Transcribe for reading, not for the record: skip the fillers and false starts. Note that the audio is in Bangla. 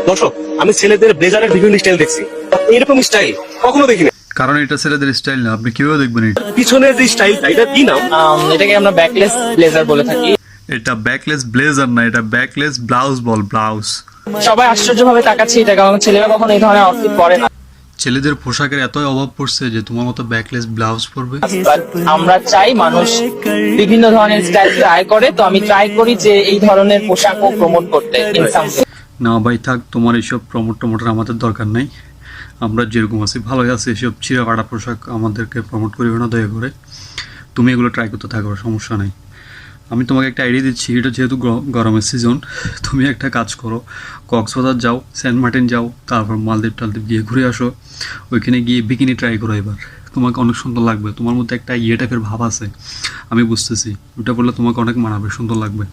দর্শক, আমি ছেলেদের ব্লেজারের বিভিন্ন স্টাইল দেখছি, এরকম স্টাইল কখনো দেখিনি। কারণ এটা ছেলেদের স্টাইল না, আপনি কিভাবে দেখবেন এটা? পিছনের যে স্টাইলটা, এটা কি নাম? এটাকে আমরা ব্যাকলেস ব্লেজার বলে থাকি। এটা ব্যাকলেস ব্লেজার না, এটা ব্যাকলেস ব্লাউজ বল, ব্লাউজ। সবাই আশ্চর্য ভাবে তাকাচ্ছে এটা, কারণ ছেলেরা কখনো এই ধরনের আউটফিট পরে না। ছেলেদের পোশাকের এতই অভাব পড়ছে যে তোমার মতো ব্যাকলেস ব্লাউজ পরবে। But আমরা চাই মানুষ বিভিন্ন ধরনের স্টাইল ট্রাই করে, তো আমি ট্রাই করি যে এই ধরনের পোশাকও প্রমোট করতে in some way। না ভাই থাক, তোমার এইসব প্রমোট আমাদের দরকার নাই। আমরা যেরকম আছি ভালোই আছি, এসব ছিঁড়া ফাটা পোশাক আমাদেরকে প্রমোট করিবে না দয়া করে। তুমি এগুলো ট্রাই করতে থাকো, সমস্যা নাই। আমি তোমাকে একটা আইডিয়া দিচ্ছি, এটা যেহেতু গরমের সিজন, তুমি একটা কাজ করো, কক্সবাজার যাও, সেন্ট মার্টিন যাও, তারপর মালদ্বীপ টালদ্বীপ গিয়ে ঘুরে আসো। ওইখানে গিয়ে বিকিনি ট্রাই করো এবার, তোমাকে অনেক সুন্দর লাগবে। তোমার মধ্যে একটা টাইপের ভাব আছে, আমি বুঝতেছি। ওটা বললে তোমাকে অনেক মানাবে, সুন্দর লাগবে।